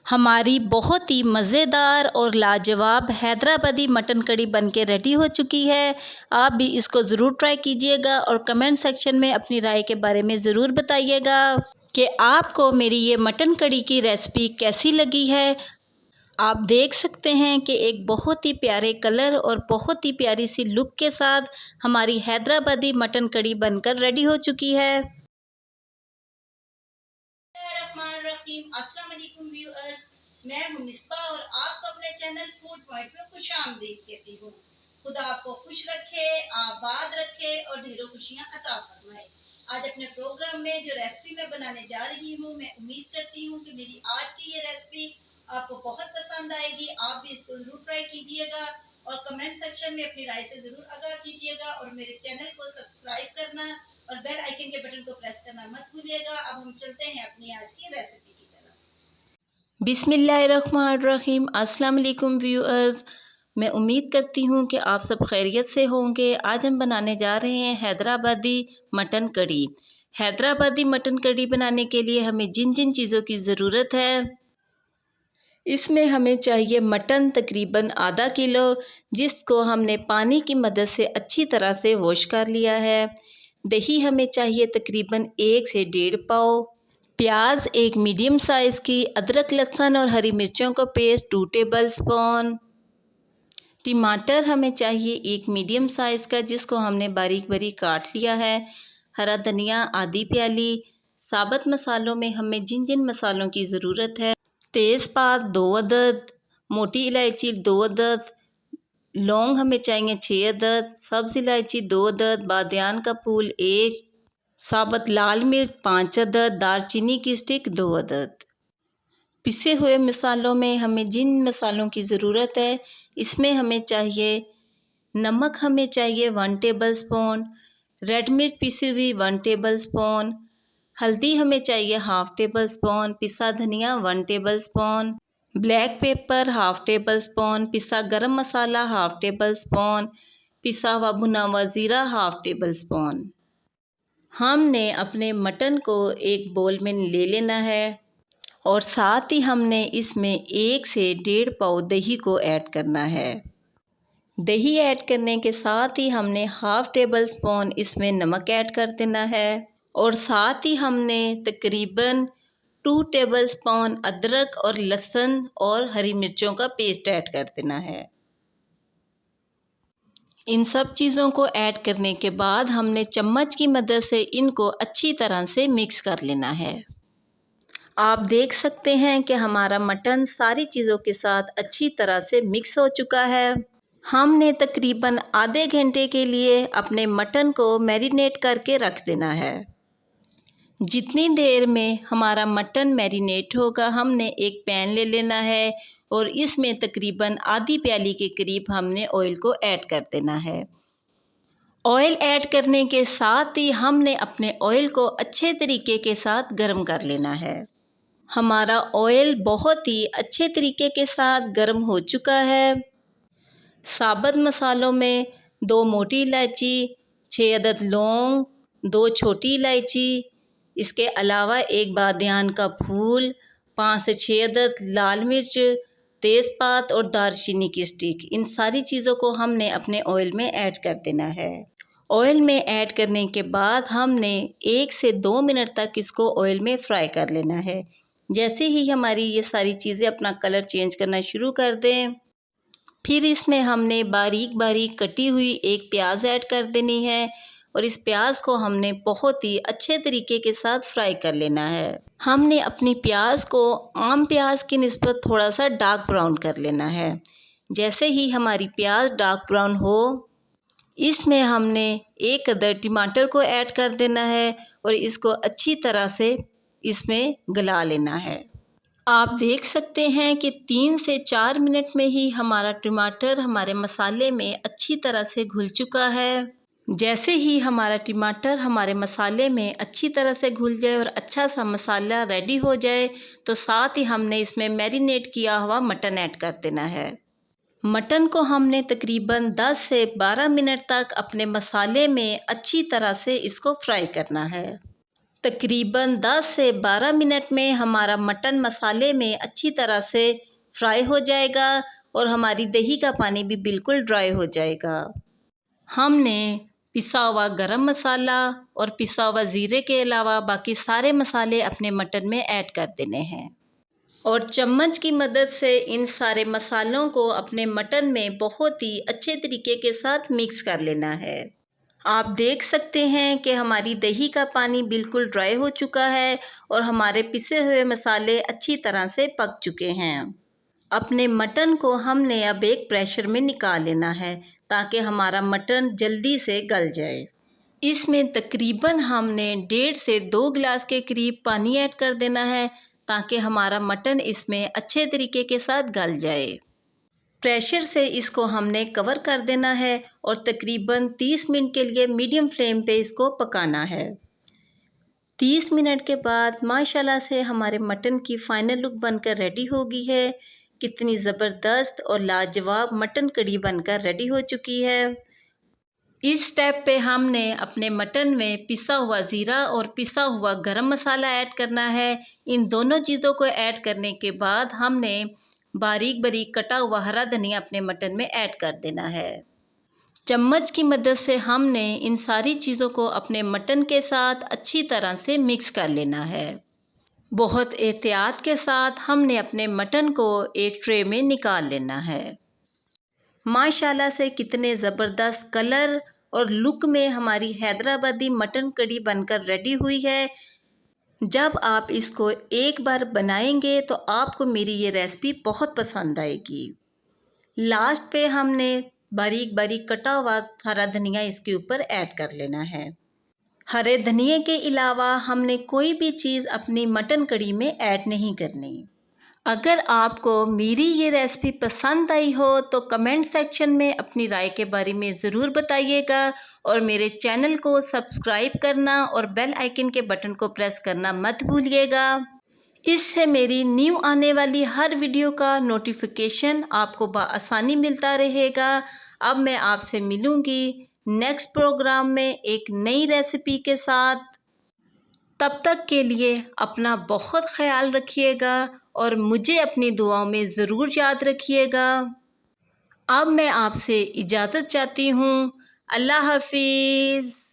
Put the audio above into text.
हमारी बहुत ही मज़ेदार और लाजवाब हैदराबादी मटन कड़ी बनके रेडी हो चुकी है। आप भी इसको ज़रूर ट्राई कीजिएगा और कमेंट सेक्शन में अपनी राय के बारे में ज़रूर बताइएगा कि आपको मेरी ये मटन कड़ी की रेसिपी कैसी लगी है। आप देख सकते हैं कि एक बहुत ही प्यारे कलर और बहुत ही प्यारी सी लुक के साथ हमारी हैदराबादी मटन कड़ी बनकर रेडी हो चुकी है। अस्सलाम वालेकुम व्यूअर्स, मैं हूं मिस्बा और आपको अपने चैनल फूड पॉइंट में खुशामदीद कहती हूं। खुदा आपको खुश रखे, आबाद रखे और ढेरों खुशियां अता फरमाए। आज अपने प्रोग्राम में जो रेसिपी मैं बनाने जा रही हूं, मैं उम्मीद करती हूं कि मेरी आज की ये रेसिपी आपको बहुत पसंद आएगी। आप भी इसको जरूर ट्राई कीजिएगा और कमेंट सेक्शन में अपनी राय से जरूर आगाह कीजिएगा और मेरे चैनल को सब्सक्राइब करना और बेल आइकन के बटन को प्रेस करना मत भूलिएगा। अब हम चलते हैं अपनी आज की रेसिपी की तरफ। बिस्मिल्लाहिर्रहमानिर्रहीम। अस्सलाम वालेकुम व्यूअर्स, मैं उम्मीद करती हूँ कि आप सब खैरियत से होंगे। आज हम बनाने जा रहे हैं हैदराबादी मटन कड़ी। हैदराबादी मटन कड़ी बनाने के लिए हमें जिन जिन चीज़ों की ज़रूरत है, इसमें हमें चाहिए मटन तकरीबन आधा किलो, जिसको हमने पानी की मदद से अच्छी तरह से वॉश कर लिया है। दही हमें चाहिए तकरीबन 1 से 1.5 पाव। प्याज एक मीडियम साइज़ की। अदरक लहसुन और हरी मिर्चों का पेस्ट 2 टेबल स्पून। टमाटर हमें चाहिए एक मीडियम साइज़ का, जिसको हमने बारीक बारीक काट लिया है। हरा धनिया आधी प्याली। साबुत मसालों में हमें जिन जिन मसालों की ज़रूरत है, तेज़पात 2 अदद, मोटी इलायची 2 अदद, लौंग हमें चाहिए 6 अदद, सब्ज़ इलायची 2 अदद, बादियान का फूल 1, साबुत लाल मिर्च 5 अदद, दालचीनी की स्टिक 2 अदद। पिसे हुए मसालों में हमें जिन मसालों की ज़रूरत है, इसमें हमें चाहिए नमक हमें चाहिए 1 टेबल स्पून, रेड मिर्च पिसी हुई 1 टेबल स्पून, हल्दी हमें चाहिए 1/2 टेबल स्पून, पिसा धनिया 1 table spoon, black pepper 1/2 table spoon, पिसा गरम मसाला 1/2 टेबल स्पून, पिसा हुआ भुना हुआ ज़ीरा 1/2 टेबल स्पून। हमने अपने मटन को एक बोल में ले लेना है और साथ ही हमने इसमें 1 से 1.5 पाव दही को ऐड करना है। दही ऐड करने के साथ ही हमने 1/2 टेबल स्पून इसमें नमक ऐड कर देना है और साथ ही हमने तकरीबन 2 टेबल स्पून अदरक और लहसुन और हरी मिर्चों का पेस्ट ऐड कर देना है। इन सब चीज़ों को ऐड करने के बाद हमने चम्मच की मदद से इनको अच्छी तरह से मिक्स कर लेना है। आप देख सकते हैं कि हमारा मटन सारी चीज़ों के साथ अच्छी तरह से मिक्स हो चुका है। हमने तकरीबन आधे घंटे के लिए अपने मटन को मैरिनेट करके रख देना है। जितनी देर में हमारा मटन मैरिनेट होगा, हमने एक पैन ले लेना है और इसमें तकरीबन आधी प्याली के करीब हमने ऑयल को ऐड कर देना है। ऑयल ऐड करने के साथ ही हमने अपने ऑयल को अच्छे तरीके के साथ गर्म कर लेना है। हमारा ऑयल बहुत ही अच्छे तरीके के साथ गर्म हो चुका है। साबुत मसालों में 2 मोटी इलायची, 6 अदद लौंग, 2 छोटी इलायची, इसके अलावा 1 बादियान का फूल, 5 से 6 अदद लाल मिर्च, तेज़पात और दालचीनी की स्टिक, इन सारी चीज़ों को हमने अपने ऑयल में ऐड कर देना है। ऑयल में ऐड करने के बाद हमने 1 से 2 मिनट तक इसको ऑयल में फ्राई कर लेना है। जैसे ही हमारी ये सारी चीज़ें अपना कलर चेंज करना शुरू कर दें, फिर इसमें हमने बारीक बारीक कटी हुई एक प्याज ऐड कर देनी है और इस प्याज को हमने बहुत ही अच्छे तरीके के साथ फ्राई कर लेना है। हमने अपनी प्याज को आम प्याज की निस्बत थोड़ा सा डार्क ब्राउन कर लेना है। जैसे ही हमारी प्याज डार्क ब्राउन हो, इसमें हमने 1 अदद टमाटर को ऐड कर देना है और इसको अच्छी तरह से इसमें गला लेना है। आप देख सकते हैं कि 3 से 4 मिनट में ही हमारा टमाटर हमारे मसाले में अच्छी तरह से घुल चुका है। जैसे ही हमारा टमाटर हमारे मसाले में अच्छी तरह से घुल जाए और अच्छा सा मसाला रेडी हो जाए, तो साथ ही हमने इसमें मैरिनेट किया हुआ मटन ऐड कर देना है। मटन को हमने तकरीबन 10 से 12 मिनट तक अपने मसाले में अच्छी तरह से इसको फ्राई करना है। तकरीबन 10 से 12 मिनट में हमारा मटन मसाले में अच्छी तरह से फ्राई हो जाएगा और हमारी दही का पानी भी बिल्कुल ड्राई हो जाएगा। हमने पिसा हुआ गरम मसाला और पिसा हुआ ज़ीरे के अलावा बाकी सारे मसाले अपने मटन में ऐड कर देने हैं और चम्मच की मदद से इन सारे मसालों को अपने मटन में बहुत ही अच्छे तरीके के साथ मिक्स कर लेना है। आप देख सकते हैं कि हमारी दही का पानी बिल्कुल ड्राई हो चुका है और हमारे पिसे हुए मसाले अच्छी तरह से पक चुके हैं। अपने मटन को हमने अब एक प्रेशर में निकाल लेना है ताकि हमारा मटन जल्दी से गल जाए। इसमें तकरीबन हमने 1.5 से 2 गिलास के करीब पानी ऐड कर देना है ताकि हमारा मटन इसमें अच्छे तरीके के साथ गल जाए। प्रेशर से इसको हमने कवर कर देना है और तकरीबन 30 मिनट के लिए मीडियम फ्लेम पे इसको पकाना है। 30 मिनट के बाद माशाल्लाह से हमारे मटन की फ़ाइनल लुक बनकर रेडी हो गई है। कितनी ज़बरदस्त और लाजवाब मटन कड़ी बनकर रेडी हो चुकी है। इस स्टेप पे हमने अपने मटन में पिसा हुआ ज़ीरा और पिसा हुआ गरम मसाला ऐड करना है। इन दोनों चीज़ों को ऐड करने के बाद हमने बारीक बारीक कटा हुआ हरा धनिया अपने मटन में ऐड कर देना है। चम्मच की मदद से हमने इन सारी चीज़ों को अपने मटन के साथ अच्छी तरह से मिक्स कर लेना है। बहुत एहतियात के साथ हमने अपने मटन को एक ट्रे में निकाल लेना है। माशाल्लाह से कितने ज़बरदस्त कलर और लुक में हमारी हैदराबादी मटन कड़ी बनकर रेडी हुई है। जब आप इसको एक बार बनाएंगे तो आपको मेरी ये रेसिपी बहुत पसंद आएगी। लास्ट पे हमने बारीक बारीक कटा हुआ हरा धनिया इसके ऊपर ऐड कर लेना है। हरे धनिए के अलावा हमने कोई भी चीज़ अपनी मटन कड़ी में ऐड नहीं करनी। अगर आपको मेरी ये रेसिपी पसंद आई हो तो कमेंट सेक्शन में अपनी राय के बारे में ज़रूर बताइएगा और मेरे चैनल को सब्सक्राइब करना और बेल आइकन के बटन को प्रेस करना मत भूलिएगा। इससे मेरी न्यू आने वाली हर वीडियो का नोटिफिकेशन आपको बआसानी मिलता रहेगा। अब मैं आपसे मिलूँगी नेक्स्ट प्रोग्राम में एक नई रेसिपी के साथ। तब तक के लिए अपना बहुत ख्याल रखिएगा और मुझे अपनी दुआओं में ज़रूर याद रखिएगा। अब मैं आपसे इजाज़त चाहती हूँ। अल्लाह हाफिज़।